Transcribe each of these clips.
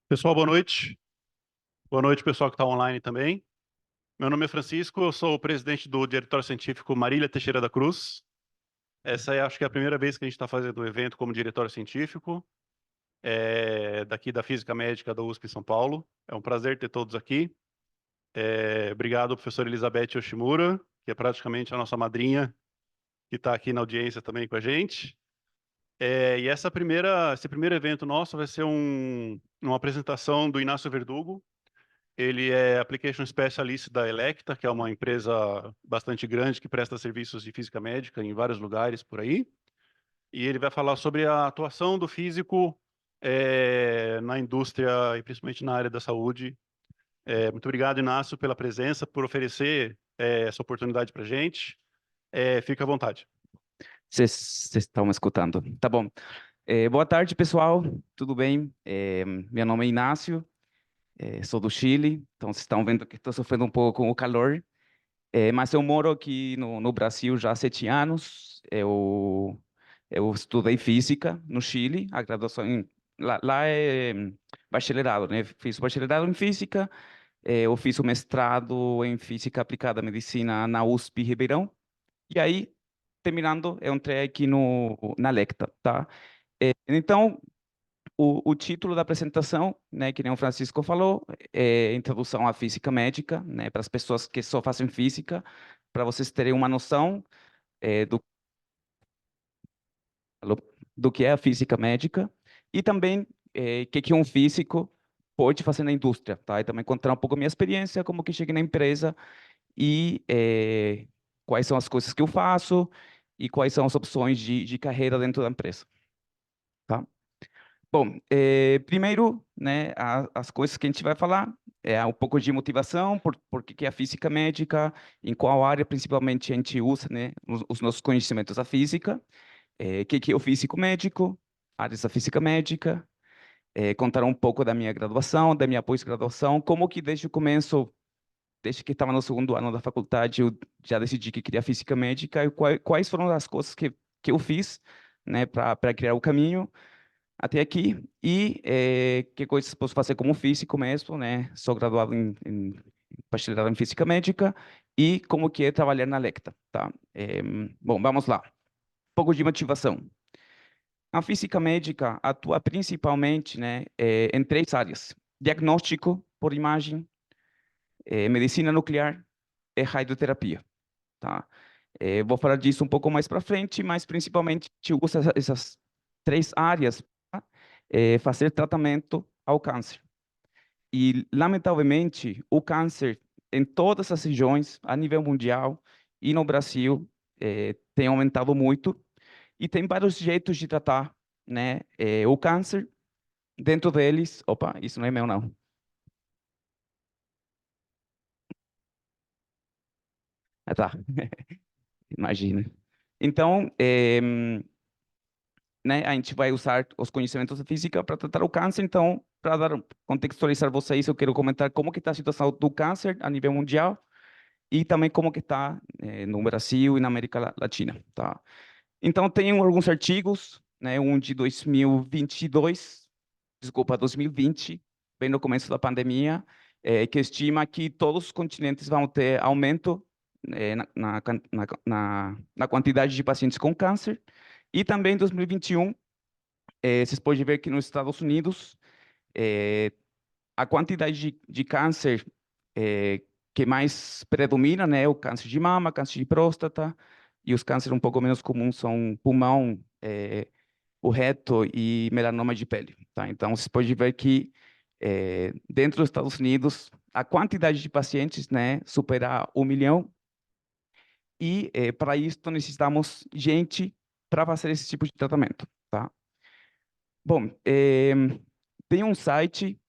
Pessoal, boa noite. Boa noite, pessoal que está online também. Meu nome é Francisco, eu sou o presidente do Diretório Científico Marília Teixeira da Cruz. Essa acho que é a primeira vez que a gente está fazendo um evento como diretório científico, daqui da Física Médica da USP em São Paulo. É um prazer ter todos aqui. Obrigado, professora Elizabeth Yoshimura, que é praticamente a nossa madrinha, que está aqui na audiência também com a gente. E esse primeiro evento nosso vai ser uma apresentação do Inácio Verdugo. Ele é Application Specialist da Electa, que é uma empresa bastante grande que presta serviços de física médica em vários lugares por aí. E ele vai falar sobre a atuação do físico na indústria e principalmente na área da saúde. Muito obrigado, Inácio, pela presença, por oferecer essa oportunidade para a gente. Fica à vontade. Vocês estão me escutando? Tá bom. Boa tarde, pessoal. Tudo bem? Meu nome é Inácio, sou do Chile, então vocês estão vendo que estou sofrendo um pouco com o calor, mas eu moro aqui no Brasil já há 7 anos. Eu estudei física no Chile, a graduação lá é bacharelado, né? Fiz o bacharelado em física, eu fiz o mestrado em física aplicada à medicina na USP Ribeirão, e aí, terminando, eu entrei aqui na Lecta, tá? Então, o título da apresentação, né, que nem o Francisco falou, é Introdução à Física Médica, né, para as pessoas que só fazem física, para vocês terem uma noção é, do, do que é a física médica e também o que um físico pode fazer na indústria, tá? E também contar um pouco a minha experiência, como que cheguei na empresa e quais são as coisas que eu faço e quais são as opções de carreira dentro da empresa, tá? Bom, primeiro, né, as coisas que a gente vai falar é um pouco de motivação, por que é a física médica, em qual área principalmente a gente usa, né, os nossos conhecimentos da física, o que é o físico médico, áreas da física médica, contar um pouco da minha graduação, da minha pós-graduação, como que desde o começo, desde que estava no segundo ano da faculdade, eu já decidi que queria física médica e quais foram as coisas que eu fiz, né, para criar o caminho até aqui e que coisas posso fazer como físico mesmo, né? Sou graduado em bacharelado em física médica e como que é trabalhar na Lecta, tá? Bom, vamos lá. Um pouco de motivação. A física médica atua principalmente, né, em três áreas: diagnóstico por imagem, medicina nuclear e radioterapia, tá? Vou falar disso um pouco mais para frente, mas principalmente a gente usa essas três áreas para fazer tratamento ao câncer. E, lamentavelmente, o câncer em todas as regiões, a nível mundial e no Brasil, tem aumentado muito. E tem vários jeitos de tratar, né, o câncer. Dentro deles, opa, isso não é meu, não. Ah, tá. Imagina. Então, né, a gente vai usar os conhecimentos da física para tratar o câncer. Então, para contextualizar vocês, eu quero comentar como que está a situação do câncer a nível mundial e também como que está no Brasil e na América Latina, tá? Então, tem alguns artigos, né, um de 2022, desculpa, 2020, bem no começo da pandemia, que estima que todos os continentes vão ter aumento na quantidade de pacientes com câncer. E também em 2021, vocês podem ver que nos Estados Unidos, a quantidade de câncer que mais predomina, né, é o câncer de mama, câncer de próstata, e os cânceres um pouco menos comuns são pulmão, o reto e melanoma de pele, tá? Então, vocês podem ver que dentro dos Estados Unidos, a quantidade de pacientes, né, supera 1 milhão, e para isso necessitamos gente para fazer esse tipo de tratamento, tá? Bom, tem um site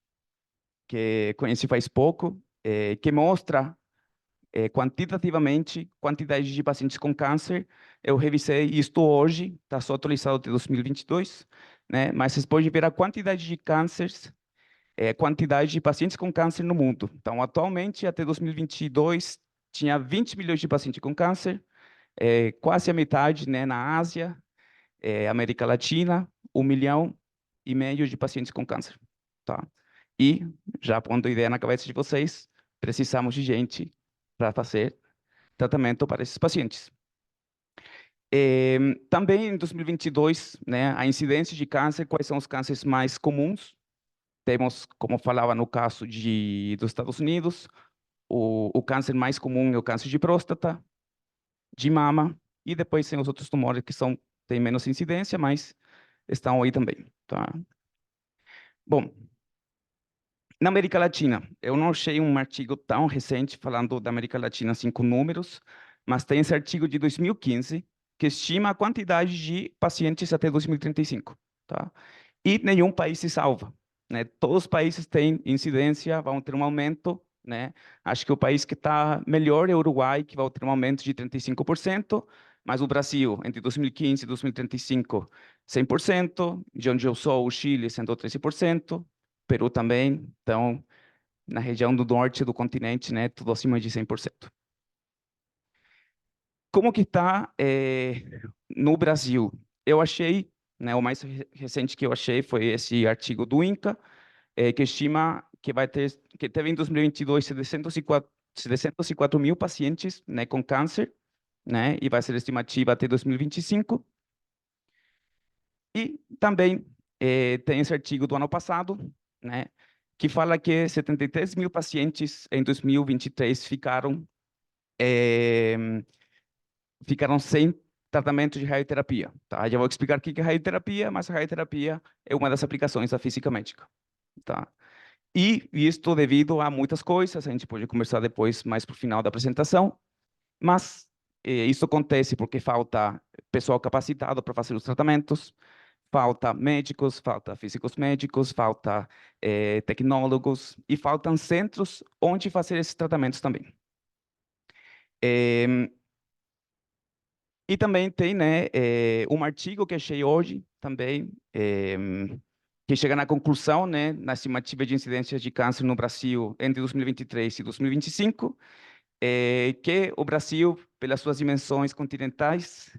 que conheci faz pouco, que mostra quantitativamente quantidade de pacientes com câncer. Eu revisei isto hoje, está só atualizado de 2022, né? Mas vocês podem ver a quantidade de cânceres, quantidade de pacientes com câncer no mundo. Então, atualmente, até 2022, tinha 20 milhões de pacientes com câncer, quase a metade, né, na Ásia, América Latina, 1,5 milhão de pacientes com câncer, tá? E, já pondo ideia na cabeça de vocês, precisamos de gente para fazer tratamento para esses pacientes. Também em 2022, né, a incidência de câncer, quais são os cânceres mais comuns? Temos, como falava no caso dos Estados Unidos, o câncer mais comum é o câncer de próstata, de mama, e depois tem os outros tumores que têm menos incidência, mas estão aí também, tá? Bom, na América Latina, eu não achei um artigo tão recente falando da América Latina assim com números, mas tem esse artigo de 2015 que estima a quantidade de pacientes até 2035, tá? E nenhum país se salva, né? Todos os países têm incidência, vão ter um aumento, né? Acho que o país que está melhor é o Uruguai, que vai ter um aumento de 35%, mas o Brasil, entre 2015 e 2035, 100%, de onde eu sou, o Chile, 113%, Peru também, então, na região do norte do continente, né, tudo acima de 100%. Como que está no Brasil? Eu achei, né, o mais recente que eu achei foi esse artigo do INCA, que estima que teve em 2022 704 mil pacientes, né, com câncer, né, e vai ser estimativa até 2025. E também tem esse artigo do ano passado, né, que fala que 73 mil pacientes em 2023 ficaram sem tratamento de radioterapia, tá? Já vou explicar o que é radioterapia, mas a radioterapia é uma das aplicações da física médica, tá? E isto devido a muitas coisas, a gente pode conversar depois, mais para o final da apresentação, mas isso acontece porque falta pessoal capacitado para fazer os tratamentos, falta médicos, falta físicos médicos, falta tecnólogos e faltam centros onde fazer esses tratamentos também. E também tem, né, um artigo que achei hoje também, que chega na conclusão, né, na estimativa de incidência de câncer no Brasil entre 2023 e 2025, que o Brasil, pelas suas dimensões continentais,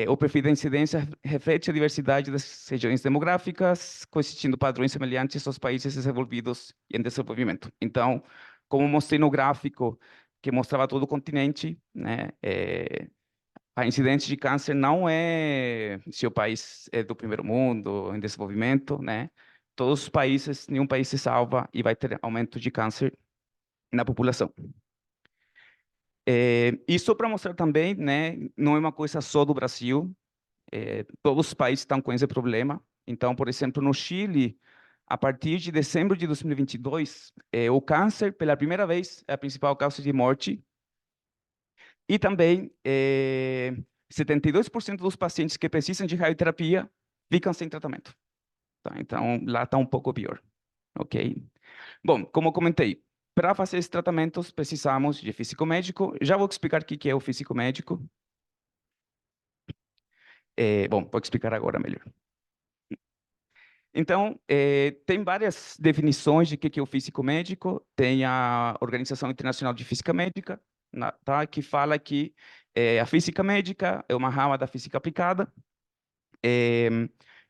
o perfil da incidência reflete a diversidade das regiões demográficas, coexistindo padrões semelhantes aos países desenvolvidos e em desenvolvimento. Então, como mostrei no gráfico que mostrava todo o continente, né, a incidência de câncer não é se o país é do primeiro mundo, em desenvolvimento, né? Todos os países, nenhum país se salva e vai ter aumento de câncer na população. Isso para mostrar também, né? Não é uma coisa só do Brasil. Todos os países estão com esse problema. Então, por exemplo, no Chile, a partir de dezembro de 2022, o câncer, pela primeira vez, é a principal causa de morte. E também, 72% dos pacientes que precisam de radioterapia ficam sem tratamento. Tá? Então, lá está um pouco pior. Ok? Bom, como comentei, para fazer esses tratamentos, precisamos de físico médico. Já vou explicar o que é o físico médico. Bom, vou explicar agora melhor. Então, tem várias definições de que é o físico médico. Tem a Organização Internacional de Física Médica, tá? Que fala que a física médica é uma rama da física aplicada,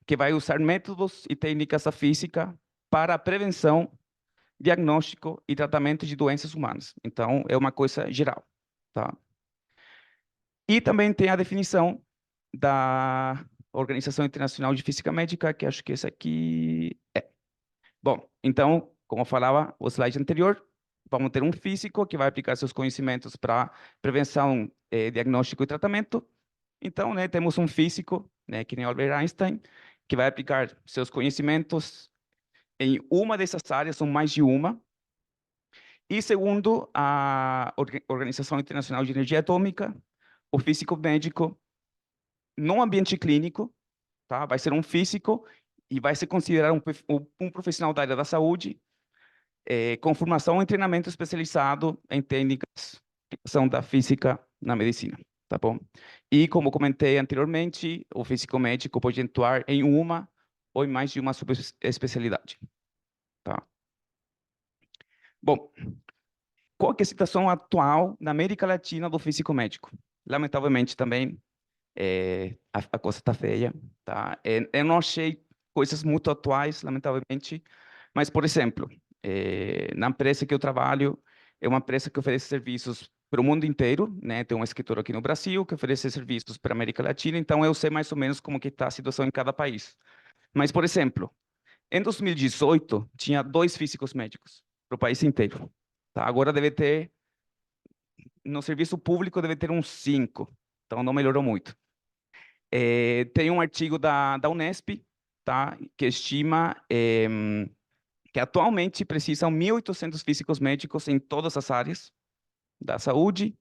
que vai usar métodos e técnicas da física para a prevenção, diagnóstico e tratamento de doenças humanas. Então, é uma coisa geral, tá? E também tem a definição da Organização Internacional de Física Médica, que acho que esse aqui é. Bom, então, como eu falava no slide anterior, vamos ter um físico que vai aplicar seus conhecimentos para prevenção, diagnóstico e tratamento. Então, né, temos um físico, né, que nem Albert Einstein, que vai aplicar seus conhecimentos em uma dessas áreas, ou mais de uma. E segundo a Organização Internacional de Energia Atômica, o físico médico, no ambiente clínico, tá, vai ser um físico e vai ser considerado um profissional da área da saúde, com formação e treinamento especializado em técnicas de aplicação da física na medicina, tá bom? E como comentei anteriormente, o físico médico pode atuar em uma ou em mais de uma subespecialidade, tá? Bom, qual que é a situação atual na América Latina do físico médico? Lamentavelmente também, a coisa está feia, tá? Eu não achei coisas muito atuais, lamentavelmente, Mas, por exemplo, na empresa que eu trabalho, é uma empresa que oferece serviços para o mundo inteiro, né? Tem um escritório aqui no Brasil que oferece serviços para a América Latina, então eu sei mais ou menos como que está a situação em cada país. Mas, por exemplo, em 2018, tinha 2 físicos médicos para o país inteiro. Tá? Agora deve ter, no serviço público, deve ter uns 5. Então, não melhorou muito. Tem um artigo da Unesp, tá? Que estima que atualmente precisam 1.800 físicos médicos em todas as áreas da saúde.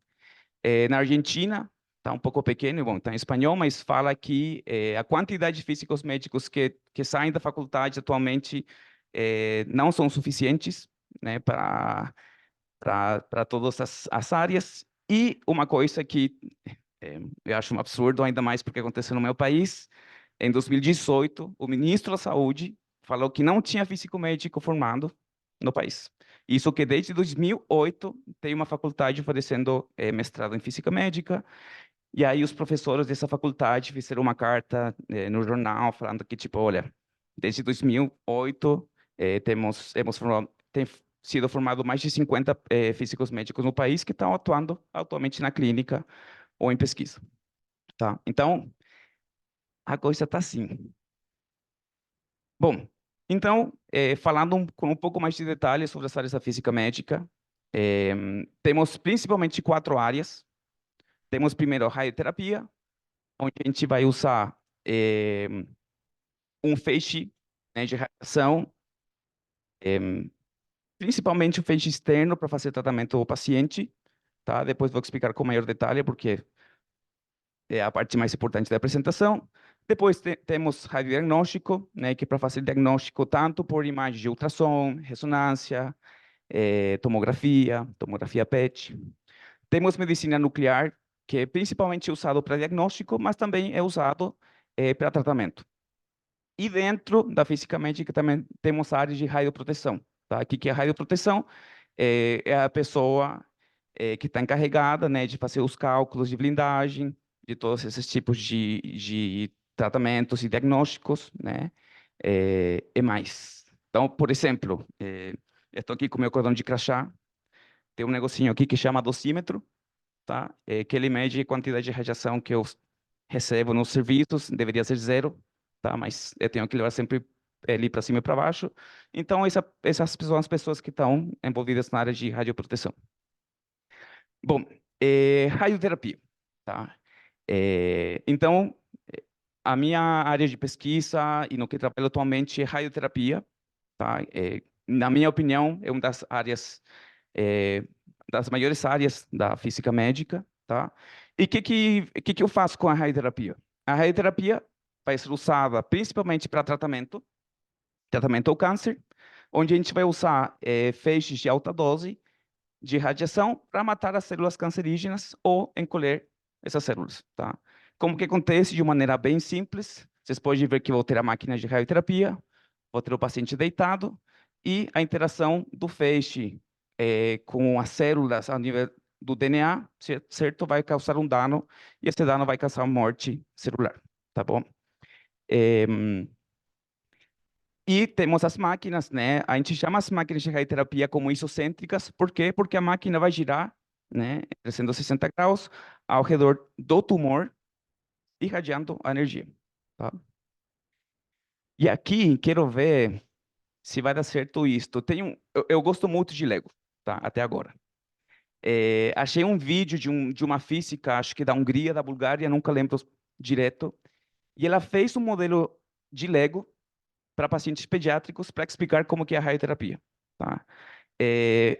Na Argentina, está um pouco pequeno, bom, está em espanhol, mas fala que a quantidade de físicos médicos que saem da faculdade atualmente não são suficientes, né, para todas as áreas. E uma coisa que eu acho um absurdo, ainda mais porque aconteceu no meu país, em 2018, o ministro da Saúde falou que não tinha físico médico formado no país. Isso que desde 2008 tem uma faculdade oferecendo mestrado em física médica, e aí os professores dessa faculdade fizeram uma carta no jornal falando que, tipo, olha, desde 2008 tem sido formado mais de 50 físicos médicos no país que estão atuando atualmente na clínica ou em pesquisa, tá? Então, a coisa está assim. Bom, então, falando com um pouco mais de detalhes sobre as áreas da física médica, eh, temos principalmente 4 áreas. Temos primeiro a radioterapia, onde a gente vai usar um feixe, né, de radiação, principalmente o feixe externo para fazer tratamento ao paciente, tá? Depois vou explicar com maior detalhe, porque é a parte mais importante da apresentação. Depois temos radiodiagnóstico, né, que é para fazer diagnóstico tanto por imagem de ultrassom, ressonância, tomografia PET. Temos medicina nuclear, que é principalmente usado para diagnóstico, mas também é usado para tratamento. E dentro da física médica também temos a área de radioproteção. Tá? Aqui que é a radioproteção é a pessoa que está encarregada, né, de fazer os cálculos de blindagem, de todos esses tipos de tratamentos e diagnósticos, né, e mais. Então, por exemplo, eu estou aqui com o meu cordão de crachá, tem um negocinho aqui que chama dosímetro, tá? Que ele mede a quantidade de radiação que eu recebo nos serviços, deveria ser 0, tá? Mas eu tenho que levar sempre ali para cima e para baixo. Então, essas são as pessoas que estão envolvidas na área de radioproteção. Bom, radioterapia, tá? Então, a minha área de pesquisa e no que trabalho atualmente é radioterapia, tá? Na minha opinião, é uma das áreas, das maiores áreas da física médica, tá? E o que eu faço com a radioterapia? A radioterapia vai ser usada principalmente para tratamento ao câncer, onde a gente vai usar feixes de alta dose de radiação para matar as células cancerígenas ou encolher essas células, tá? Como que acontece de maneira bem simples? Vocês podem ver que vou ter a máquina de radioterapia, vou ter o paciente deitado e a interação do feixe com as células a nível do DNA, certo? Vai causar um dano e esse dano vai causar morte celular, tá bom? E temos as máquinas, né? A gente chama as máquinas de radioterapia como isocêntricas. Por quê? Porque a máquina vai girar, né, 360 graus ao redor do tumor, irradiando a energia, tá? E aqui, quero ver se vai dar certo isto. Eu gosto muito de Lego, tá? Até agora. Achei um vídeo de uma física, acho que da Hungria, da Bulgária, nunca lembro direto. E ela fez um modelo de Lego para pacientes pediátricos para explicar como que é a radioterapia, tá?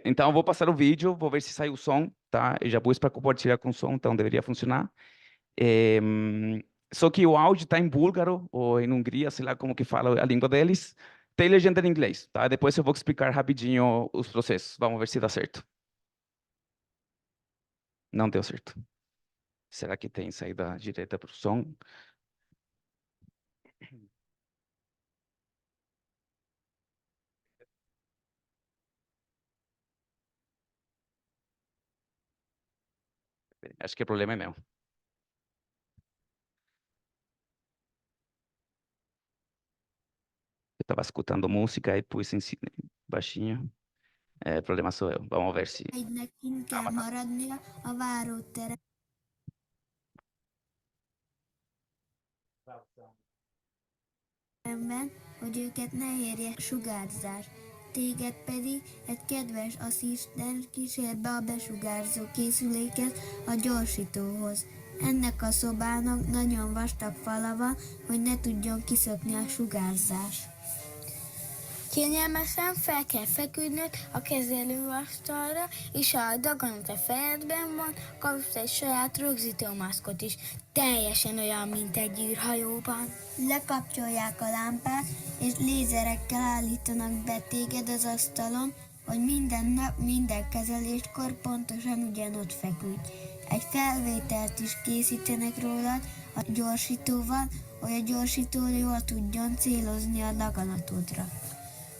Então, eu vou passar o vídeo, vou ver se sai o som, tá? Eu já pus para compartilhar com som, então deveria funcionar. É, Só que o áudio está em búlgaro ou em Hungria, sei lá como que fala a língua deles. Tem legenda em inglês, tá? Depois eu vou explicar rapidinho os processos. Vamos ver se dá certo. Não deu certo. Será que tem saída direta para o som? Acho que o problema é meu. estava escutando música e pus em baixinho. Problema sou eu. Vamos ver se... Egynek kint kell maradnia a váróteremben, hogy őket ne érje sugárzás. Téged pedig egy kedves asszisztens kísér be a besugárzó készüléket a gyorsítóhoz. Ennek a szobának nagyon vastag fala van, hogy ne tudjon kiszökni a sugárzás. Kényelmesen fel kell feküdnöd a kezelőasztalra, és ha a daganat a fejedben van, kapsz egy saját rögzítőmaszkot is, teljesen olyan, mint egy űrhajóban. Lekapcsolják a lámpát, és lézerekkel állítanak be téged az asztalon, hogy minden nap, minden kezeléskor pontosan ugyanott feküdj. Egy felvételt is készítenek rólad a gyorsítóval, hogy a gyorsító jól tudjon célozni a daganatodra.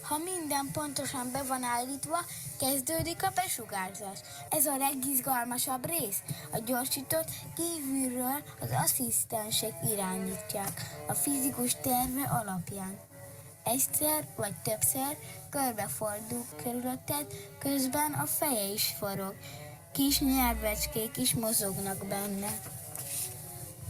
Ha minden pontosan be van állítva, kezdődik a besugárzás. Ez a legizgalmasabb rész. A gyorsítót kívülről az asszisztensek irányítják a fizikus terve alapján. Egyszer vagy többször körbefordul körülötted, közben a feje is forog. Kis nyelvecskék is mozognak benne.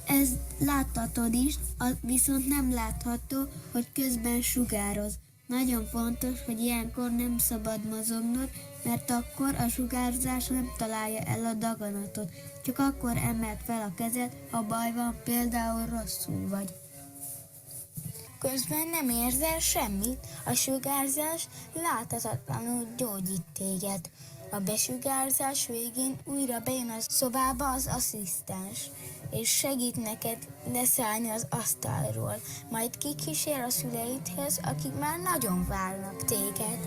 Ez láthatod is, viszont nem látható, hogy közben sugároz. Nagyon fontos, hogy ilyenkor nem szabad mozognod, mert akkor a sugárzás nem találja el a daganatot. Csak akkor emeld fel a kezed, ha baj van, például rosszul vagy. Közben nem érzel semmit, a sugárzás láthatatlanul gyógyít téged. A besugárzás végén újra bejön a szobába az asszisztens, és segít neked leszállni az asztalról, majd kikísér a szüleidhez, akik már nagyon várnak téged.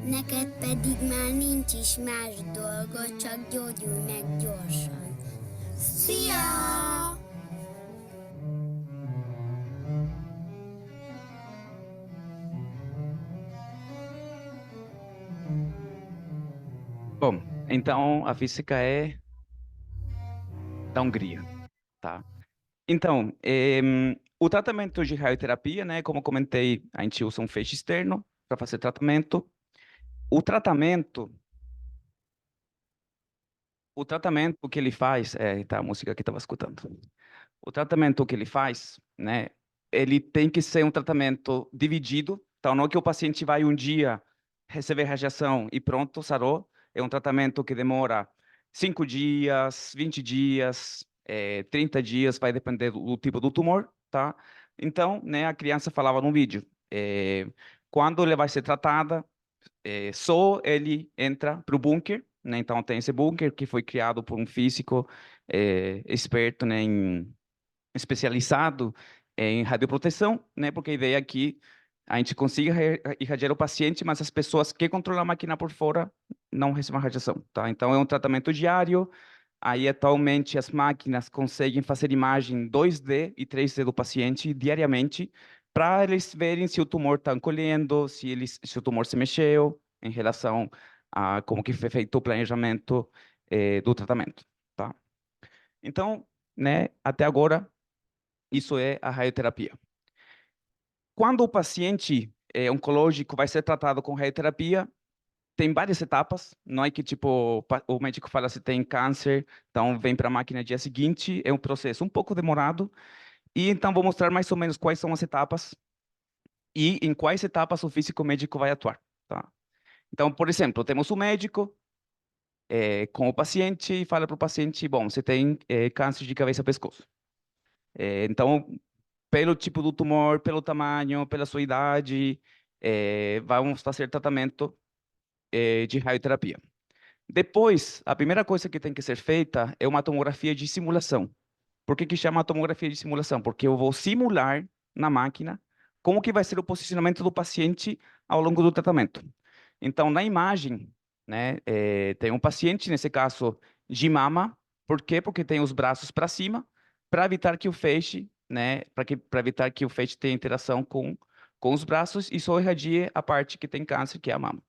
Neked pedig már nincs is más dolgod, csak gyógyulj meg gyorsan. Szia! Bom, então a física é da Hungria, tá? Então, o tratamento de radioterapia, né, como eu comentei, a gente usa um feixe externo para fazer tratamento. O tratamento que ele faz, tá a música que estava escutando. O tratamento que ele faz, né, ele tem que ser um tratamento dividido, então não é que o paciente vai um dia receber radiação e pronto, sarou. É um tratamento que demora 5 dias, 20 dias, 30 dias, vai depender do tipo do tumor, tá? Então, né, a criança falava no vídeo, quando ele vai ser tratada, só ele entra para o bunker, né? Então tem esse bunker que foi criado por um físico esperto, né, especializado em radioproteção, né? Porque a ideia é que a gente consiga irradiar o paciente, mas as pessoas que controlam a máquina por fora não recebem radiação, tá? Então é um tratamento diário. Aí atualmente as máquinas conseguem fazer imagem 2D e 3D do paciente diariamente para eles verem se o tumor está encolhendo, se o tumor se mexeu em relação a como que foi feito o planejamento do tratamento, tá? Então, né, até agora, isso é a radioterapia. Quando o paciente oncológico vai ser tratado com radioterapia, tem várias etapas, não é que tipo o médico fala se tem câncer, então vem para a máquina no dia seguinte, é um processo um pouco demorado, e então vou mostrar mais ou menos quais são as etapas e em quais etapas o físico médico vai atuar, tá? Então, por exemplo, temos o médico com o paciente e fala para o paciente, bom, você tem câncer de cabeça e pescoço. Então, pelo tipo do tumor, pelo tamanho, pela sua idade, vamos fazer tratamento de radioterapia. Depois, a primeira coisa que tem que ser feita é uma tomografia de simulação. Por que chama tomografia de simulação? Porque eu vou simular na máquina como que vai ser o posicionamento do paciente ao longo do tratamento. Então, na imagem, né, tem um paciente, nesse caso, de mama. Por quê? Porque tem os braços para cima, para evitar que o feixe, né, para evitar que o feixe tenha interação com os braços e só irradie a parte que tem câncer, que é a mama,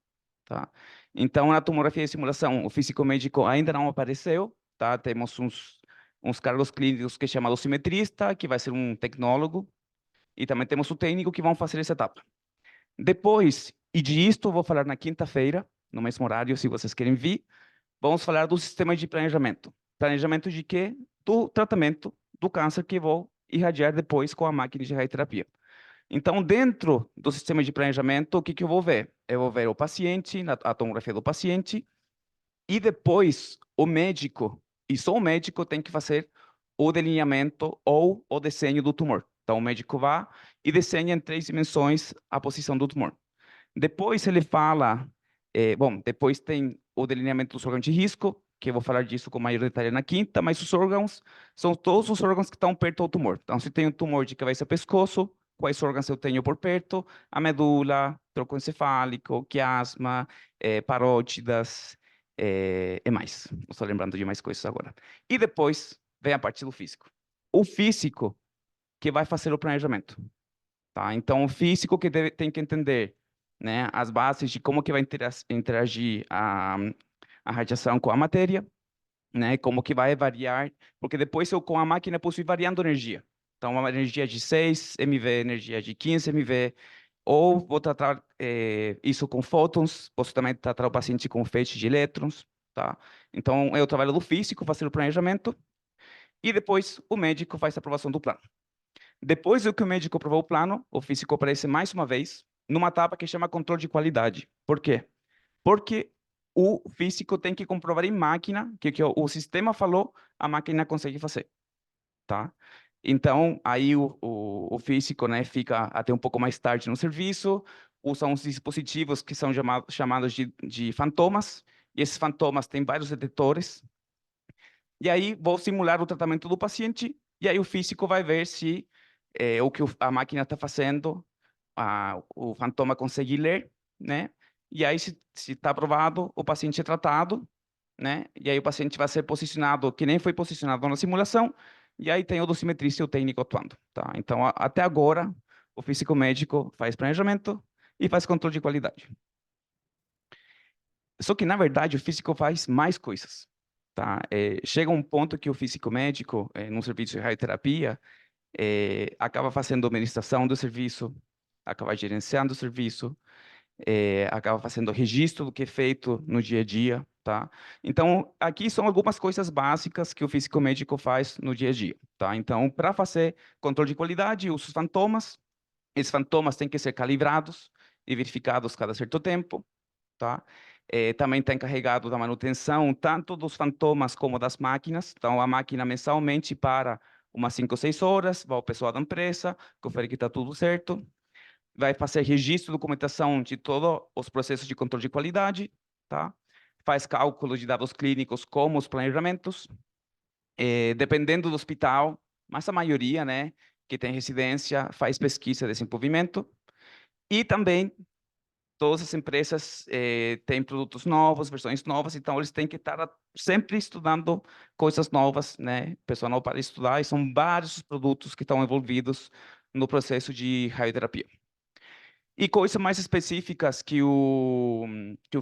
tá? Então, na tomografia de simulação, o físico médico ainda não apareceu, tá? Temos uns cargos clínicos que é chamado simetrista, que vai ser um tecnólogo, e também temos o técnico que vão fazer essa etapa. Depois, e disto eu vou falar na quinta-feira, no mesmo horário, se vocês querem vir, vamos falar do sistema de planejamento. Planejamento de quê? Do tratamento do câncer que vou irradiar depois com a máquina de radioterapia. Então, dentro do sistema de planejamento, o que que eu vou ver? Eu vou ver o paciente, a tomografia do paciente, e depois o médico, e só o médico tem que fazer o delineamento ou o desenho do tumor. Então, o médico vai e desenha em 3 dimensões a posição do tumor. Depois ele fala, bom, depois tem o delineamento dos órgãos de risco, que eu vou falar disso com maior detalhe na quinta, mas os órgãos são todos os órgãos que estão perto do tumor. Então, se tem um tumor de cabeça e pescoço, quais órgãos eu tenho por perto? A medula, tronco encefálico, quiasma, parótidas, e mais. Não estou lembrando de mais coisas agora. E depois vem a parte do físico. O físico que vai fazer o planejamento. Tá? Então, o físico que tem que entender, né, as bases de como que vai interagir a radiação com a matéria, né, como que vai variar, porque depois eu com a máquina posso ir variando energia. Então, uma energia de 6 MV, energia de 15 MV, ou vou tratar isso com fótons, posso também tratar o paciente com feixe de elétrons, tá? Então, eu trabalho do físico, faço o planejamento, e depois o médico faz a aprovação do plano. Depois do que o médico aprovou o plano, o físico aparece mais uma vez numa etapa que chama controle de qualidade. Por quê? Porque o físico tem que comprovar em máquina que o sistema falou, a máquina consegue fazer, tá? Então, aí o físico, né, fica até um pouco mais tarde no serviço, usa uns dispositivos que são chamados de fantomas, e esses fantomas têm vários detectores, e aí vou simular o tratamento do paciente, e aí o físico vai ver se o que a máquina está fazendo, o fantoma consegue ler, né? E aí, se está aprovado, o paciente é tratado, né? E aí o paciente vai ser posicionado, que nem foi posicionado na simulação, e aí tem o dosimetrista e o técnico atuando, tá? Então, até agora, o físico médico faz planejamento e faz controle de qualidade. Só que, na verdade, o físico faz mais coisas, tá? Chega um ponto que o físico médico, no serviço de radioterapia, acaba fazendo administração do serviço, acaba gerenciando o serviço, acaba fazendo registro do que é feito no dia a dia, tá? Então, aqui são algumas coisas básicas que o físico médico faz no dia a dia, tá? Então, para fazer controle de qualidade, usa os fantomas. Esses fantomas têm que ser calibrados e verificados cada certo tempo, tá? Também está encarregado da manutenção tanto dos fantomas como das máquinas. Então, a máquina mensalmente para umas 5 ou 6 horas, vai o pessoal da empresa, confere que está tudo certo, vai fazer registro, documentação de todos os processos de controle de qualidade, tá? Faz cálculo de dados clínicos como os planejamentos, dependendo do hospital, mas a maioria, né, que tem residência, faz pesquisa de desenvolvimento, e também todas as empresas têm produtos novos, versões novas, então eles têm que estar sempre estudando coisas novas, né? O pessoal não para de estudar, e são vários os produtos que estão envolvidos no processo de radioterapia. E coisas mais específicas que o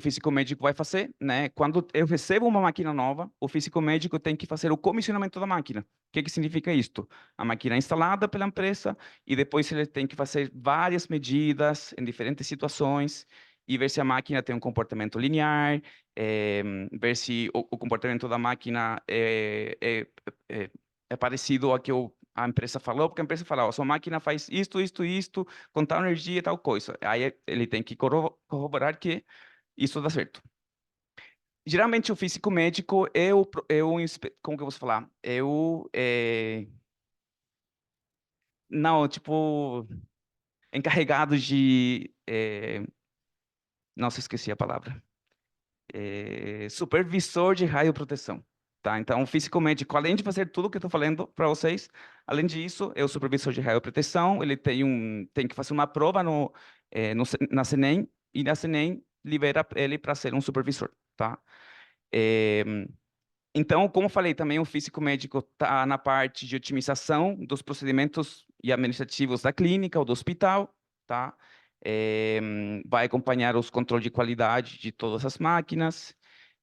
físico médico vai fazer, né? Quando eu recebo uma máquina nova, o físico médico tem que fazer o comissionamento da máquina. O que significa isto? A máquina é instalada pela empresa e depois ele tem que fazer várias medidas em diferentes situações e ver se a máquina tem um comportamento linear, ver se o comportamento da máquina é parecido ao que a empresa falou, porque a empresa fala, sua máquina faz isto, com tal energia e tal coisa. Aí ele tem que corroborar que isso dá certo. Geralmente o físico médico como que eu vou falar? Não, tipo, encarregado de, nossa, esqueci a palavra. Supervisor de radioproteção. Tá? Então, o físico médico, além de fazer tudo o que eu estou falando para vocês, além disso, é o supervisor de radioproteção, ele tem que fazer uma prova na CENEM, e na CENEM libera ele para ser um supervisor. Tá? Então, como eu falei, também o físico médico está na parte de otimização dos procedimentos e administrativos da clínica ou do hospital, tá? Vai acompanhar os controles de qualidade de todas as máquinas,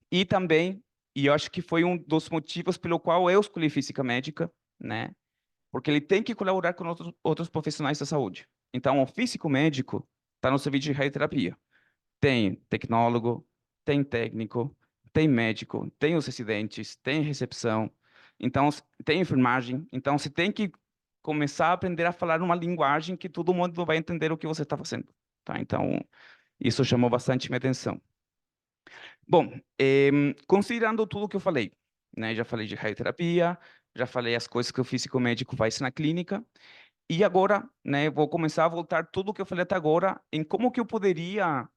e também, e eu acho que foi um dos motivos pelo qual eu escolhi física médica, né? Porque ele tem que colaborar com outros profissionais da saúde. Então, o físico médico está no serviço de radioterapia. Tem tecnólogo, tem técnico, tem médico, tem os residentes, tem recepção, então tem enfermagem. Então você tem que começar a aprender a falar uma linguagem que todo mundo vai entender o que você está fazendo, tá? Então isso chamou bastante minha atenção. Bom, considerando tudo que eu falei, né? Já falei de radioterapia, já falei as coisas que o físico médico faz na clínica. E agora, né, vou começar a voltar tudo o que eu falei até agora em como que eu poderia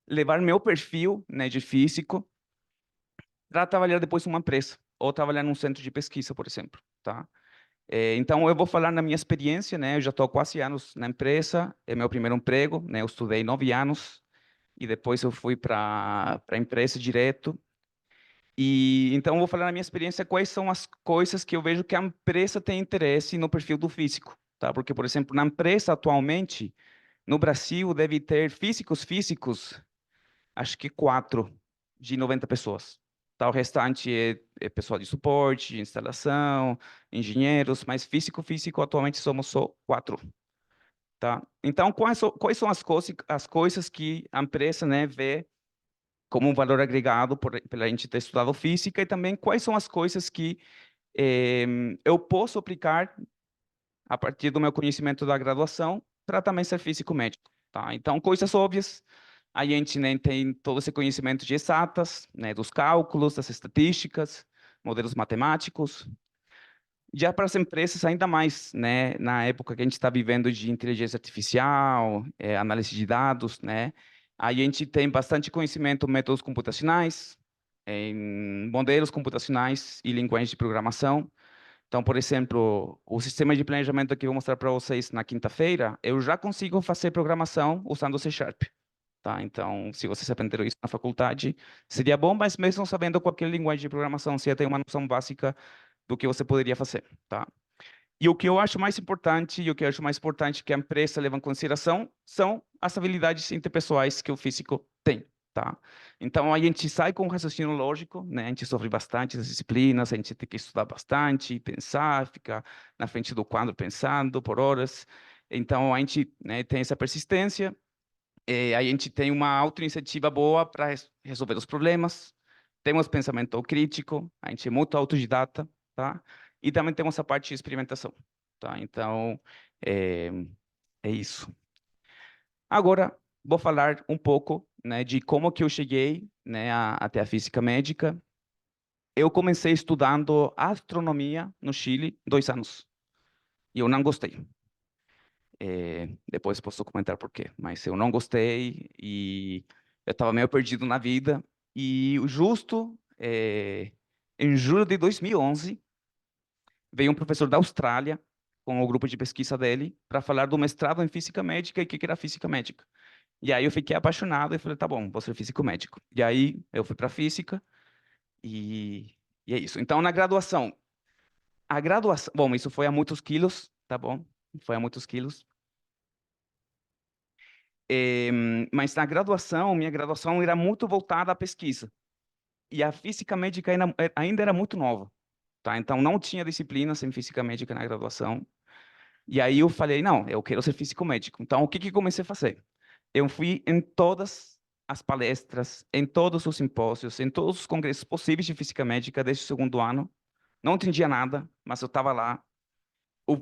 levar meu perfil, né, de físico para trabalhar depois em uma empresa ou trabalhar num centro de pesquisa, por exemplo, tá? Então, eu vou falar na minha experiência, né? Eu já estou há quase anos na empresa, é meu primeiro emprego, né? Eu estudei 9 anos e depois eu fui para a empresa direto. E então, eu vou falar na minha experiência quais são as coisas que eu vejo que a empresa tem interesse no perfil do físico, tá? Porque, por exemplo, na empresa atualmente, no Brasil, deve ter físicos, acho que 4 de 90 pessoas. Tá, o restante é pessoal de suporte, de instalação, engenheiros, mas físico, atualmente somos só 4. Tá? Então, quais são as coisas que a empresa, né, vê como um valor agregado pela gente ter estudado física e também quais são as coisas que eu posso aplicar a partir do meu conhecimento da graduação para também ser físico médico, tá? Então, coisas óbvias, a gente, né, tem todo esse conhecimento de exatas, né, dos cálculos, das estatísticas, modelos matemáticos. Já para as empresas, ainda mais, né, na época que a gente está vivendo de inteligência artificial, análise de dados, né, a gente tem bastante conhecimento em métodos computacionais, em modelos computacionais e linguagens de programação. Então, por exemplo, o sistema de planejamento que eu vou mostrar para vocês na quinta-feira, eu já consigo fazer programação usando C#. Tá? Então, se vocês aprenderam isso na faculdade, seria bom, mas mesmo sabendo qualquer linguagem de programação, você já tem uma noção básica do que você poderia fazer. Tá? E o que eu acho mais importante, que a empresa leva em consideração, são as habilidades interpessoais que o físico tem. Tá? Então, a gente sai com um raciocínio lógico, né? A gente sofre bastante as disciplinas, a gente tem que estudar bastante, pensar, ficar na frente do quadro pensando por horas. Então, a gente, né, tem essa persistência, a gente tem uma autoiniciativa boa para resolver os problemas, temos pensamento crítico, a gente é muito autodidata, tá? E também temos a parte de experimentação, tá? Então, é isso. Agora, vou falar um pouco, né, de como que eu cheguei, né, até a física médica. Eu comecei estudando astronomia no Chile, 2 anos. E eu não gostei. Depois posso comentar por quê. Mas eu não gostei e eu estava meio perdido na vida. E justo em julho de 2011, veio um professor da Austrália com o grupo de pesquisa dele para falar do mestrado em física médica e o que era física médica. E aí eu fiquei apaixonado e falei, tá bom, vou ser físico médico. E aí eu fui para física e é isso. Então, na graduação, bom, isso foi a muitos quilos, tá bom? Foi a muitos quilos. Mas na graduação, minha graduação era muito voltada à pesquisa. E a física médica ainda era muito nova, tá? Então, não tinha disciplinas em física médica na graduação. E aí eu falei, não, eu quero ser físico médico. Então, o que que comecei a fazer? Eu fui em todas as palestras, em todos os simpósios, em todos os congressos possíveis de física médica desde o 2º ano. Não entendia nada, mas eu estava lá.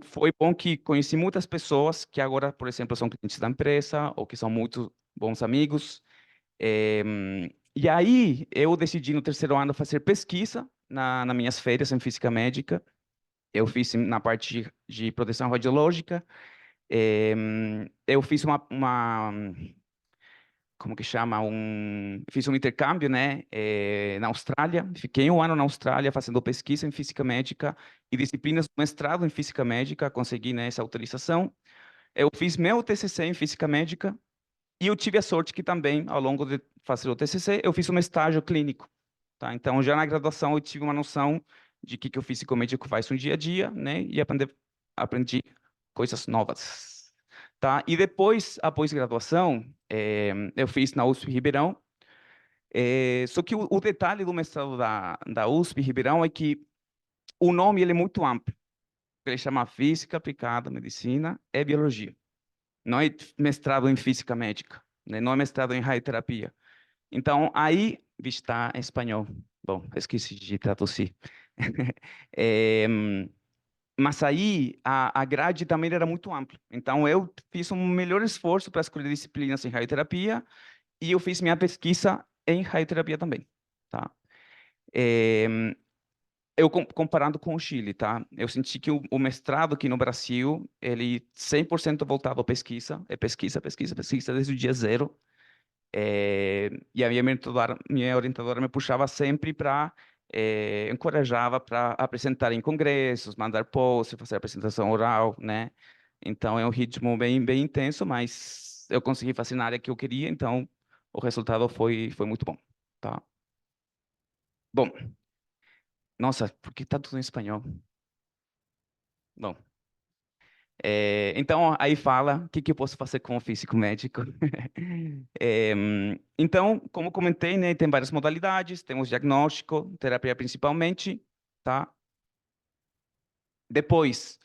Foi bom que conheci muitas pessoas que agora, por exemplo, são clientes da empresa ou que são muito bons amigos. E aí eu decidi no 3º ano fazer pesquisa nas minhas férias em física médica. Eu fiz na parte de proteção radiológica. Eu fiz como que chama? Fiz um intercâmbio, né, na Austrália. Fiquei 1 ano na Austrália fazendo pesquisa em física médica e disciplinas do mestrado em física médica. Consegui, né, essa autorização. Eu fiz meu TCC em física médica e eu tive a sorte que também, ao longo de fazer o TCC, eu fiz um estágio clínico. Tá? Então, já na graduação, eu tive uma noção de que o físico médico faz no dia a dia, né, e aprendi coisas novas. Tá? E depois, a pós-graduação, eu fiz na USP Ribeirão. Só que o detalhe do mestrado da USP Ribeirão é que o nome ele é muito amplo. Ele chama Física Aplicada à Medicina e Biologia. não é mestrado em física médica, né? Não é mestrado em radioterapia. Então, aí, está em espanhol. Bom, esqueci de traduzir. Eh, mas aí, a grade também era muito ampla. Então, eu fiz um melhor esforço para escolher disciplinas em radioterapia e eu fiz minha pesquisa em radioterapia também, tá? Eh, eu comparando com o Chile, tá? Eu senti que o mestrado aqui no Brasil, ele 100% voltado à pesquisa, é pesquisa, pesquisa, pesquisa desde o dia zero. E a minha orientadora me puxava sempre para, encorajava para apresentar em congressos, mandar posts, fazer apresentação oral, né? Então é um ritmo bem, bem intenso, mas eu consegui fazer na área que eu queria, então o resultado foi muito bom, tá? Bom, nossa, por que tá tudo em espanhol? Bom, então aí fala o que eu posso fazer como físico médico. Então, como comentei, né, tem várias modalidades, temos diagnóstico, terapia principalmente, tá? Depois,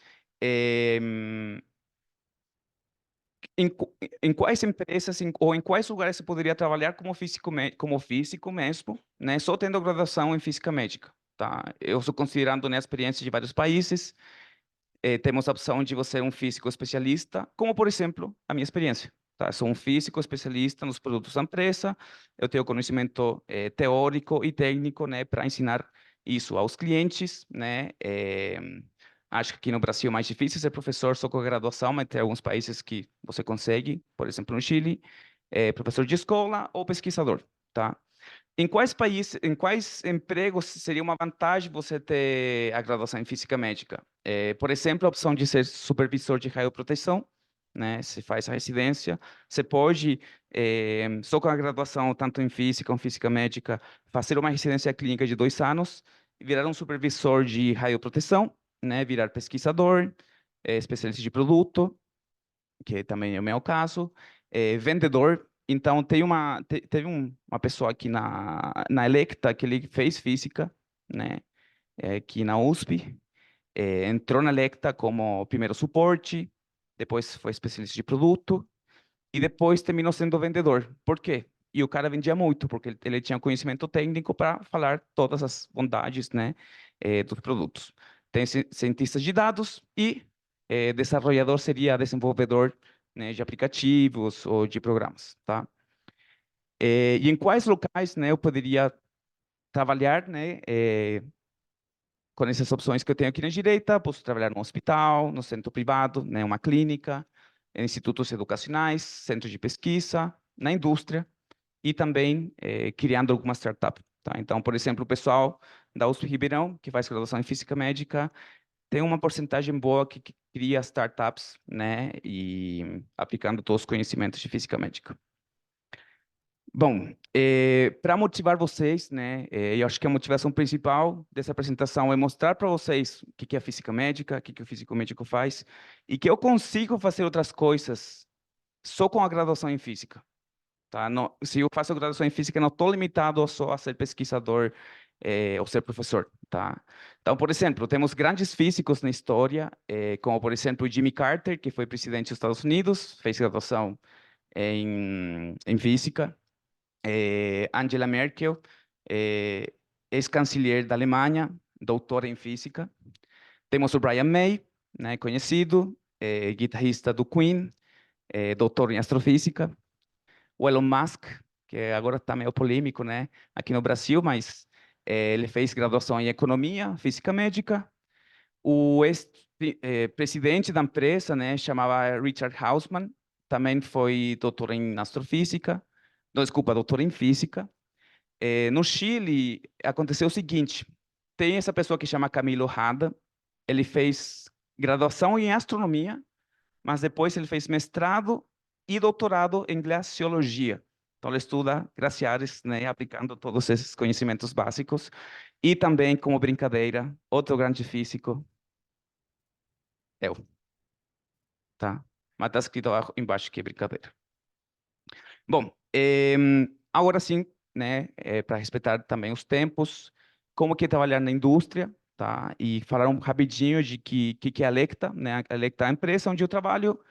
em quais empresas ou em quais lugares você poderia trabalhar como físico mesmo, né? Só tendo graduação em física médica, tá? Eu estou considerando, né, a experiência de vários países. Temos a opção de você ser um físico especialista, como, por exemplo, a minha experiência. Tá? Sou um físico especialista nos produtos da empresa, eu tenho conhecimento teórico e técnico, né, para ensinar isso aos clientes, né? Acho que aqui no Brasil é mais difícil ser professor só com graduação, mas tem alguns países que você consegue, por exemplo, no Chile, professor de escola ou pesquisador, tá? Em quais países, em quais empregos seria uma vantagem você ter a graduação em física médica? Por exemplo, a opção de ser supervisor de radioproteção, né? Você faz a residência, você pode, só com a graduação, tanto em física como física médica, fazer uma residência clínica de 2 anos, virar um supervisor de radioproteção, né? Virar pesquisador, especialista de produto, que também é o meu caso, vendedor. Então, teve uma pessoa aqui na Electa que ele fez física, né, aqui na USP, entrou na Electa como primeiro suporte, depois foi especialista de produto, e depois terminou sendo vendedor. Por quê? E o cara vendia muito, porque ele tinha conhecimento técnico para falar todas as bondades, né, dos produtos. Tem cientistas de dados e desenvolvedor seria desenvolvedor, né, de aplicativos ou de programas, tá? E em quais locais, né, eu poderia trabalhar, né, com essas opções que eu tenho aqui na direita? Posso trabalhar no hospital, no centro privado, né, uma clínica, em institutos educacionais, centros de pesquisa, na indústria e também criando alguma startup, tá? Então, por exemplo, o pessoal da USP Ribeirão, que faz graduação em física médica, tem uma porcentagem boa que cria startups, né, e aplicando todos os conhecimentos de física médica. Bom, para motivar vocês, né, eu acho que a motivação principal dessa apresentação é mostrar para vocês o que é a física médica, o que o físico médico faz, e que eu consigo fazer outras coisas só com a graduação em física. Tá? Não, se eu faço graduação em física, não estou limitado só a ser pesquisador ou ser professor, tá? Então, por exemplo, temos grandes físicos na história, como, por exemplo, Jimmy Carter, que foi presidente dos Estados Unidos, fez graduação em física. Angela Merkel, ex-chanceler da Alemanha, doutora em física. Temos o Brian May, né, conhecido, guitarrista do Queen, doutor em astrofísica. O Elon Musk, que agora está meio polêmico, né, aqui no Brasil, mas ele fez graduação em economia, física médica. O ex-presidente da empresa, né, chamava Richard Hausman, também foi doutor em astrofísica, não, desculpa, doutor em física. No Chile, aconteceu o seguinte, tem essa pessoa que chama Camilo Hada, ele fez graduação em astronomia, mas depois ele fez mestrado e doutorado em glaciologia. Então, ele estuda glaciares, né, aplicando todos esses conhecimentos básicos. E também, como brincadeira, outro grande físico, eu. Tá? Mas está escrito embaixo que é brincadeira. Bom, agora sim, né, para respeitar também os tempos, como que é trabalhar na indústria, tá? E falar rapidinho de que é a Electa, né? A Electa é a empresa onde eu trabalho.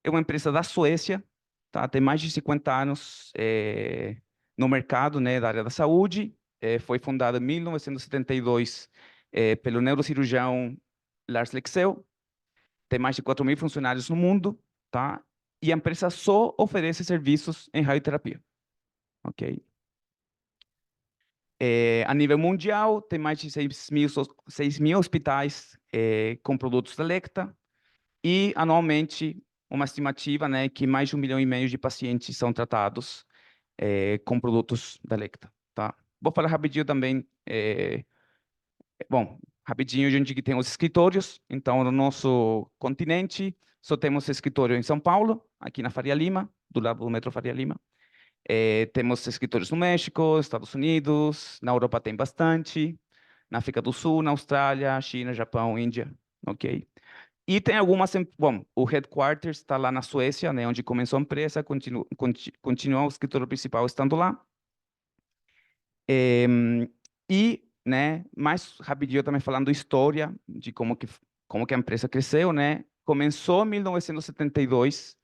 é uma empresa da Suécia, tá? Tem mais de 50 anos no mercado, né, da área da saúde. Foi fundada em 1972 pelo neurocirurgião Lars Leksell. Tem mais de 4.000 funcionários no mundo, tá? E a empresa só oferece serviços em radioterapia, ok? A nível mundial, tem mais de 6.000 hospitais com produtos da Elekta, e anualmente uma estimativa, né, que mais de 1,5 milhão de pacientes são tratados com produtos da Elekta, tá? Vou falar rapidinho também, bom, rapidinho, a gente tem os escritórios. Então, no nosso continente, só temos escritório em São Paulo, aqui na Faria Lima, do lado do metrô Faria Lima. Temos escritórios no México, Estados Unidos, na Europa tem bastante, na África do Sul, na Austrália, China, Japão, Índia, ok? E tem algumas, bom, o headquarters está lá na Suécia, né, onde começou a empresa, continua o escritório principal estando lá. E, né, mais rapidinho também falando história de como que a empresa cresceu, né? Começou em 1972,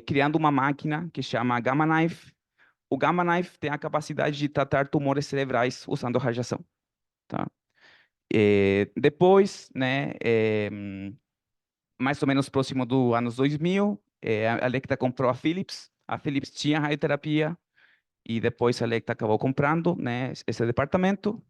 criando uma máquina que chama Gamma Knife. O Gamma Knife tem a capacidade de tratar tumores cerebrais usando radiação, tá? Depois, né, mais ou menos próximo do anos 2000, a Elekta comprou a Philips. A Philips tinha radioterapia e depois a Elekta acabou comprando, né, esse departamento.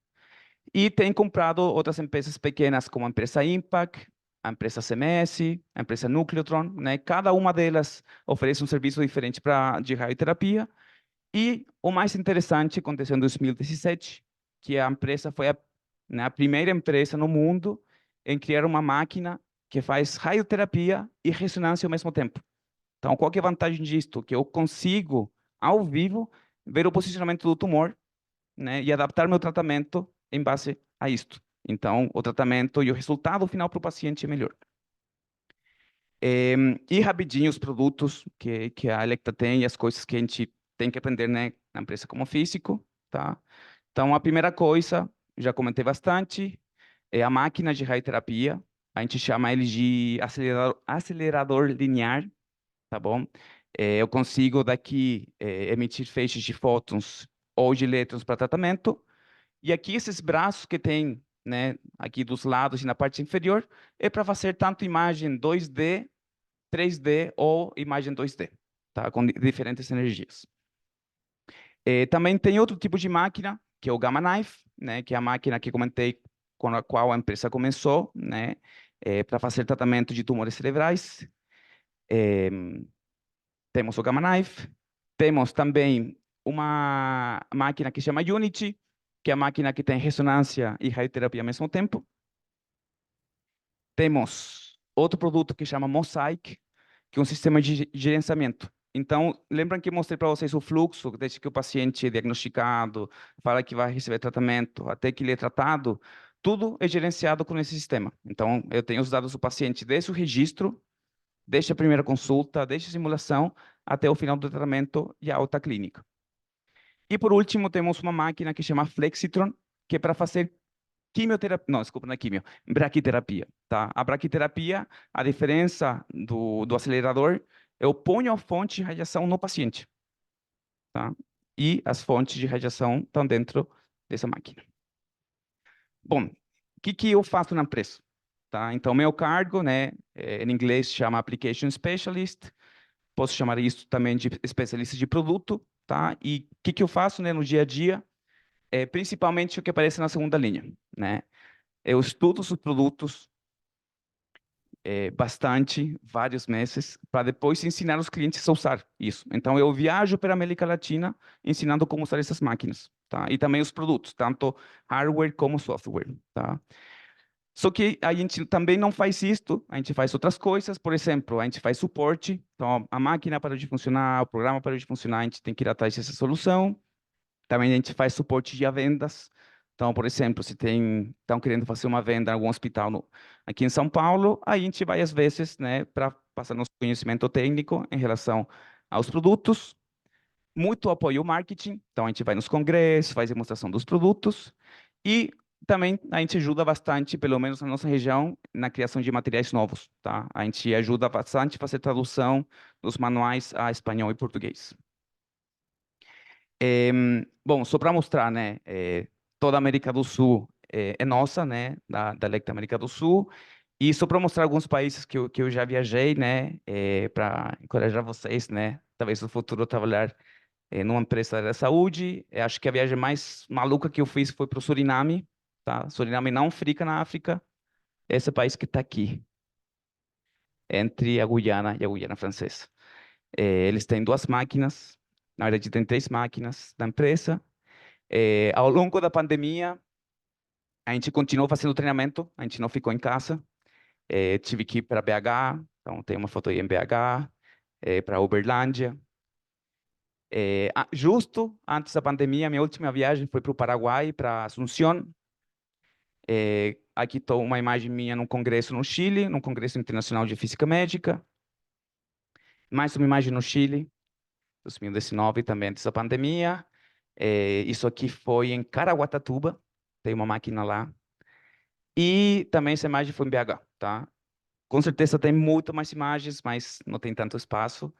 E tem comprado outras empresas pequenas, como a empresa Impact, a empresa CMS, a empresa Nucleotron, né? Cada uma delas oferece um serviço diferente de radioterapia. E o mais interessante aconteceu em 2017, que a empresa foi a primeira empresa no mundo em criar uma máquina que faz radioterapia e ressonância ao mesmo tempo. Então, qual que é a vantagem disto? Que eu consigo, ao vivo, ver o posicionamento do tumor, né, e adaptar meu tratamento em base a isto. Então, o tratamento e o resultado final para o paciente é melhor. E rapidinho os produtos que a Elekta tem e as coisas que a gente tem que aprender, né, na empresa como físico, tá? Então, a primeira coisa, já comentei bastante, é a máquina de radioterapia. A gente chama ele de acelerador linear, tá bom? Eu consigo daqui emitir feixes de fótons ou de elétrons para tratamento. E aqui esses braços que tem, né, aqui dos lados e na parte inferior, é para fazer tanto imagem 2D, 3D ou imagem 2D, tá? Com diferentes energias. Também tem outro tipo de máquina, que é o Gamma Knife, né, que é a máquina que comentei com a qual a empresa começou, né, para fazer tratamento de tumores cerebrais. Temos o Gamma Knife. Temos também uma máquina que se chama Unity, que é a máquina que tem ressonância e radioterapia ao mesmo tempo. Temos outro produto que chama Mosaic, que é um sistema de gerenciamento. Então, lembram que eu mostrei para vocês o fluxo, desde que o paciente é diagnosticado, fala que vai receber tratamento, até que ele é tratado, tudo é gerenciado com esse sistema. Então, eu tenho os dados do paciente desde o registro, desde a primeira consulta, desde a simulação, até o final do tratamento e a alta clínica. E por último, temos uma máquina que chama Flexitron, que é para fazer quimioterapia, não, desculpa, não é quimio, braquiterapia, tá? A braquiterapia, a diferença do acelerador, eu ponho a fonte de radiação no paciente, tá? E as fontes de radiação estão dentro dessa máquina. Bom, o que eu faço na empresa? Tá? Então, meu cargo, né, em inglês chama Application Specialist, posso chamar isso também de especialista de produto, tá? E o que eu faço, né, no dia a dia? Principalmente o que aparece na segunda linha, né? Eu estudo os produtos bastante, vários meses, para depois ensinar os clientes a usar isso. Então, eu viajo pela América Latina ensinando como usar essas máquinas, tá? E também os produtos, tanto hardware como software, tá? Só que a gente também não faz isto, a gente faz outras coisas. Por exemplo, a gente faz suporte. Então, a máquina parou de funcionar, o programa parou de funcionar, a gente tem que ir atrás dessa solução. Também a gente faz suporte de vendas. Então, por exemplo, se estão querendo fazer uma venda em algum hospital aqui em São Paulo, a gente vai às vezes, né, para passar nosso conhecimento técnico em relação aos produtos. Muito apoio ao marketing. Então, a gente vai nos congressos, faz demonstração dos produtos. E Também a gente ajuda bastante, pelo menos na nossa região, na criação de materiais novos, tá? A gente ajuda bastante a fazer tradução dos manuais a espanhol e português. Bom, só para mostrar, né? Toda a América do Sul é nossa, né? Da Lecta América do Sul. E só para mostrar alguns países que eu já viajei, né? Para encorajar vocês, né? Talvez no futuro trabalhar numa empresa da saúde. Acho que a viagem mais maluca que eu fiz foi para o Suriname, tá? Suriname não fica na África. Esse país que está aqui, entre a Guiana e a Guiana Francesa. Eles têm 2 máquinas, na verdade tem 3 máquinas da empresa. Ao longo da pandemia, a gente continuou fazendo treinamento, a gente não ficou em casa. Tive que ir para BH, então tem uma foto aí em BH, para Uberlândia. Justo antes da pandemia, minha última viagem foi para o Paraguai, para Asunción. Aqui estou uma imagem minha num congresso no Chile, num congresso internacional de física médica. Mais uma imagem no Chile, 2019, também antes da pandemia. Isso aqui foi em Caraguatatuba, tem uma máquina lá. E também essa imagem foi em BH, tá? Com certeza tem muito mais imagens, mas não tem tanto espaço.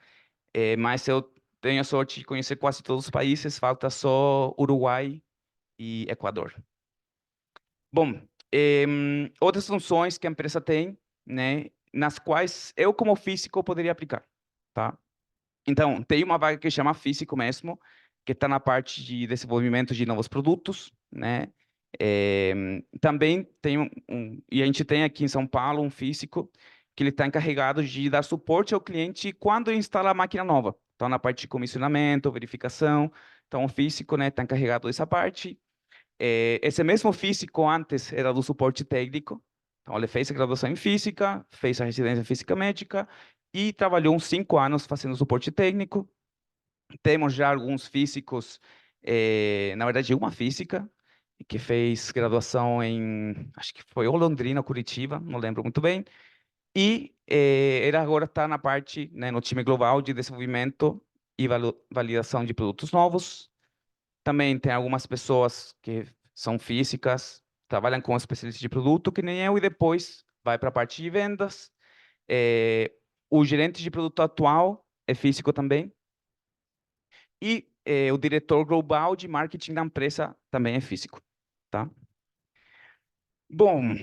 Mas eu tenho a sorte de conhecer quase todos os países, falta só Uruguai e Equador. Bom, outras funções que a empresa tem, né, nas quais eu, como físico, poderia aplicar, tá? Então, tem uma vaga que chama físico mesmo, que está na parte de desenvolvimento de novos produtos, né? Também tem e a gente tem aqui em São Paulo um físico que ele está encarregado de dar suporte ao cliente quando instala a máquina nova. Então, na parte de comissionamento, verificação. Então, o físico, né, está encarregado dessa parte. Esse mesmo físico antes era do suporte técnico. Então, ele fez a graduação em física, fez a residência em física médica e trabalhou uns 5 anos fazendo suporte técnico. Temos já alguns físicos, na verdade, uma física, que fez graduação em, acho que foi ou Londrina ou Curitiba, não lembro muito bem. E ele agora está na parte, né, no time global de desenvolvimento e validação de produtos novos. Também tem algumas pessoas que são físicas, trabalham com especialistas de produto, que nem eu, e depois vai para a parte de vendas. O gerente de produto atual é físico também. E o diretor global de marketing da empresa também é físico, tá? Bom,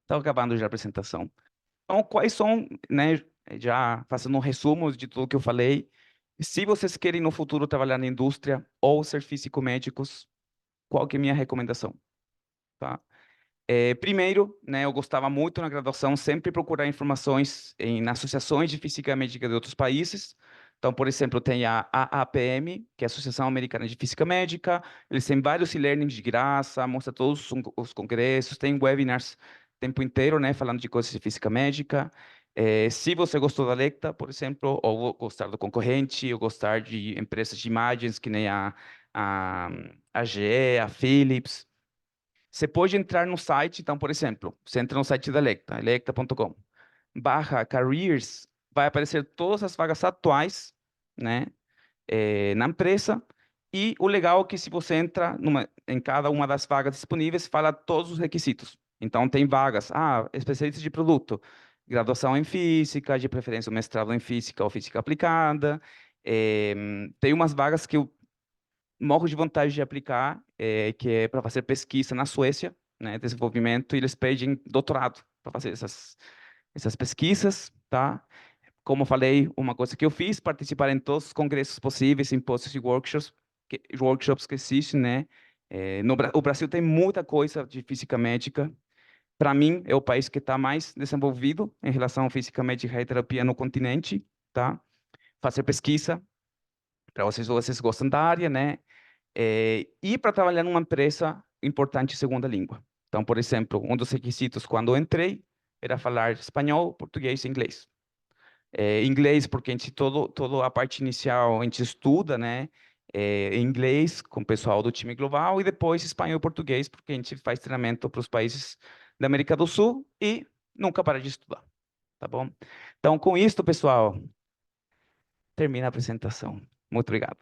está acabando já a apresentação. Então, quais são, né, já fazendo um resumo de tudo que eu falei, se vocês querem no futuro trabalhar na indústria ou ser físico-médicos, qual que é a minha recomendação, tá? Primeiro, né, eu gostava muito na graduação sempre procurar informações em associações de física médica de outros países. Então, por exemplo, tem a AAPM, que é a Associação Americana de Física Médica. Eles têm vários e-learnings de graça, mostra todos os congressos, tem webinars o tempo inteiro, né, falando de coisas de física médica. Se você gostou da Lecta, por exemplo, ou gostar do concorrente, ou gostar de empresas de imagens, que nem a GE, a Philips, você pode entrar no site. Então, por exemplo, você entra no site da Lecta, electa.com/careers, vai aparecer todas as vagas atuais, né, na empresa. E o legal é que se você entra em cada uma das vagas disponíveis, fala todos os requisitos. Então, tem vagas, especialista de produto, graduação em física, de preferência mestrado em física ou física aplicada. Tem umas vagas que eu morro de vontade de aplicar, que é para fazer pesquisa na Suécia, né, desenvolvimento, e eles pedem doutorado para fazer essas pesquisas, tá? Como eu falei, uma coisa que eu fiz, participar em todos os congressos possíveis, simpósios e workshops que existem, né? O Brasil tem muita coisa de física médica. Para mim, é o país que está mais desenvolvido em relação à física médica e terapia no continente, tá? Fazer pesquisa, para vocês gostam da área, né? E para trabalhar numa empresa importante segunda língua. Então, por exemplo, um dos requisitos quando eu entrei era falar espanhol, português e inglês. Inglês, porque a gente, toda a parte inicial a gente estuda, né, em inglês com o pessoal do time global, e depois espanhol e português, porque a gente faz treinamento para os países da América do Sul e nunca para de estudar, tá bom? Então, com isso, pessoal, termina a apresentação. Muito obrigado.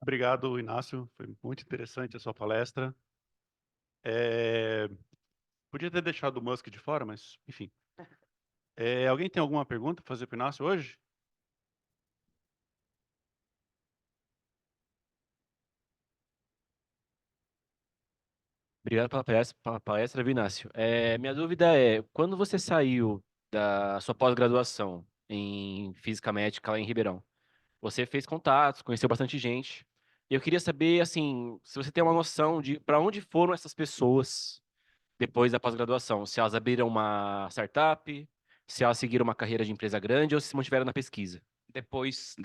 Obrigado, Inácio. Foi muito interessante a sua palestra. Podia ter deixado o Musk de fora, mas, enfim. Alguém tem alguma pergunta para fazer para o Inácio hoje? Obrigado pela palestra, Vinácio. Minha dúvida é, quando você saiu da sua pós-graduação em Física Médica lá em Ribeirão, você fez contatos, conheceu bastante gente. E eu queria saber, assim, se você tem uma noção de para onde foram essas pessoas depois da pós-graduação. Se elas abriram uma startup, se elas seguiram uma carreira de empresa grande ou se mantiveram na pesquisa. Depois,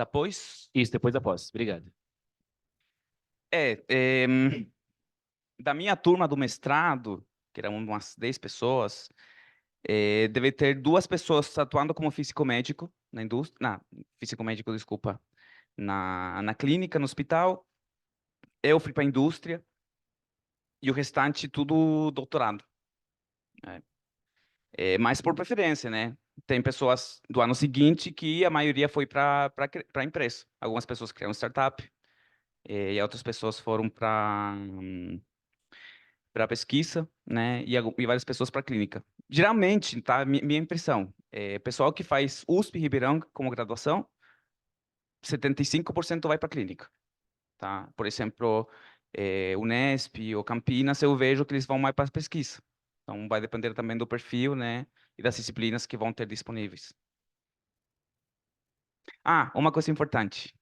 Isso, depois da pós. Obrigado. da minha turma do mestrado, que eram umas 10 pessoas, deve ter 2 pessoas atuando como físico-médico na indústria, físico-médico, desculpa, na clínica, no hospital. Eu fui para a indústria e o restante tudo doutorado. Mas por preferência, né? Tem pessoas do ano seguinte que a maioria foi para a empresa. Algumas pessoas criaram startup e outras pessoas foram para pesquisa, né? E várias pessoas para clínica. Geralmente, tá? Minha impressão, pessoal que faz USP Ribeirão como graduação, 75% vai para clínica, tá? Por exemplo, Unesp ou Campinas, eu vejo que eles vão mais para pesquisa. Então, vai depender também do perfil, né? E das disciplinas que vão ter disponíveis. Uma coisa importante.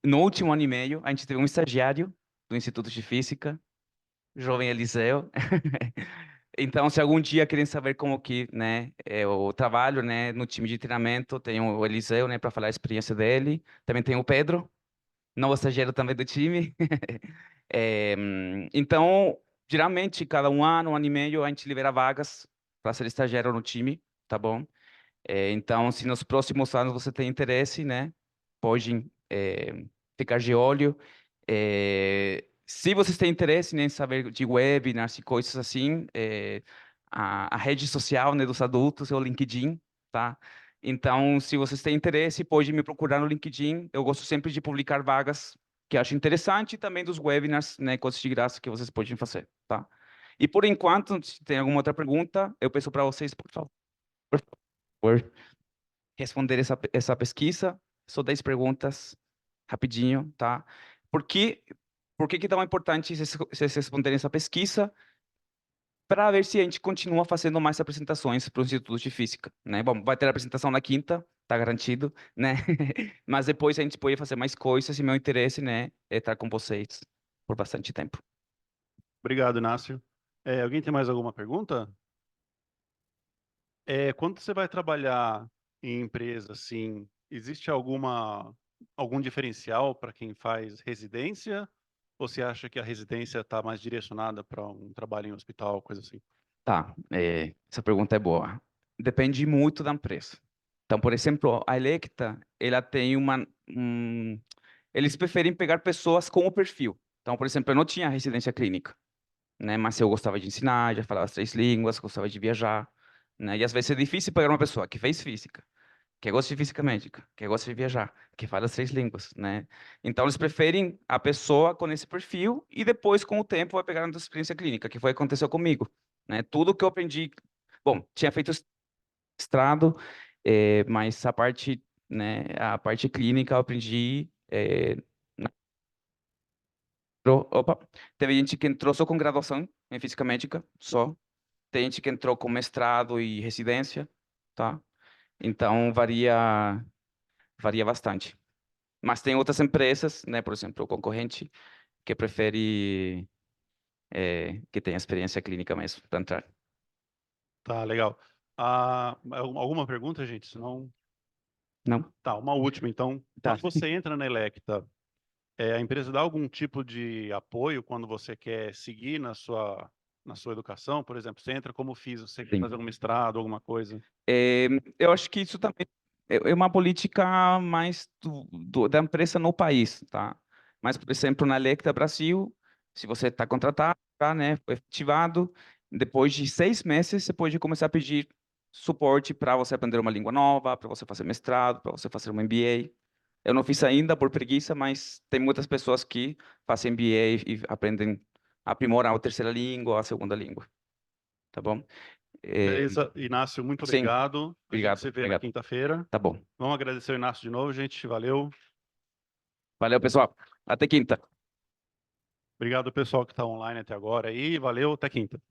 No último ano e meio, a gente teve um estagiário do Instituto de Física, jovem Eliseu. Então, se algum dia querem saber como que, né, eu trabalho, né, no time de treinamento, tem o Eliseu, né, para falar a experiência dele. Também tem o Pedro, novo estagiário também do time. Então, geralmente, cada um ano e meio, a gente libera vagas para ser estagiário no time, tá bom? Então, se nos próximos anos você tem interesse, né, pode ficar de olho. Se vocês têm interesse, né, em saber de webinars e coisas assim, a rede social, né, dos adultos é o LinkedIn, tá? Então, se vocês têm interesse, pode me procurar no LinkedIn. Eu gosto sempre de publicar vagas que acho interessante e também dos webinars, né, coisas de graça que vocês podem fazer, tá? E por enquanto, se tem alguma outra pergunta, eu peço para vocês, por favor, responder essa pesquisa. Só 10 perguntas, rapidinho, tá? Por que que é tão importante vocês responderem essa pesquisa? Para ver se a gente continua fazendo mais apresentações para o Instituto de Física, né? Bom, vai ter apresentação na quinta, tá garantido, né? Mas depois a gente pode fazer mais coisas e meu interesse, né, é estar com vocês por bastante tempo. Obrigado, Inácio. Alguém tem mais alguma pergunta? Quando você vai trabalhar em empresa, assim, existe algum diferencial para quem faz residência? Ou você acha que a residência está mais direcionada para um trabalho em hospital, coisa assim? Tá, essa pergunta é boa. Depende muito da empresa. Então, por exemplo, a Electa, ela tem eles preferem pegar pessoas com o perfil. Então, por exemplo, eu não tinha residência clínica, né? Mas eu gostava de ensinar, já falava as 3 línguas, gostava de viajar, né? E às vezes é difícil pegar uma pessoa que fez física, que gosta de física médica, que gosta de viajar, que fala as 3 línguas, né? Então, eles preferem a pessoa com esse perfil e depois, com o tempo, vai pegar a experiência clínica, que foi o que aconteceu comigo, né? Tudo que eu aprendi... Bom, tinha feito mestrado, mas a parte, né, a parte clínica eu aprendi... Opa, teve gente que entrou só com graduação em física médica, só. Tem gente que entrou com mestrado e residência, tá? Então, varia bastante. Mas tem outras empresas, né, por exemplo, o concorrente, que prefere que tenha experiência clínica mesmo para entrar. Tá, legal. Alguma pergunta, gente? Senão... Não? Tá, uma última, então. Tá. Quando você entra na Electa, a empresa dá algum tipo de apoio quando você quer seguir na sua educação? Por exemplo, você entra como físico, você quer Sim. fazer um mestrado, alguma coisa? Eu acho que isso também é uma política mais da empresa no país, tá? Mas, por exemplo, na Electa Brasil, se você está contratado, tá, né, foi efetivado, depois de 6 meses, você pode começar a pedir suporte para você aprender uma língua nova, para você fazer mestrado, para você fazer um MBA, Eu não fiz ainda por preguiça, mas tem muitas pessoas que fazem MBA e aprendem a aprimorar a terceira língua, a segunda língua. Tá bom? Beleza, Inácio, muito Sim, obrigado. A gente obrigado, se vê na obrigado. quinta-feira. Tá bom. Vamos agradecer o Inácio de novo, gente. Valeu. Valeu, pessoal. Até quinta. Obrigado, pessoal que está online até agora aí. Valeu, até quinta.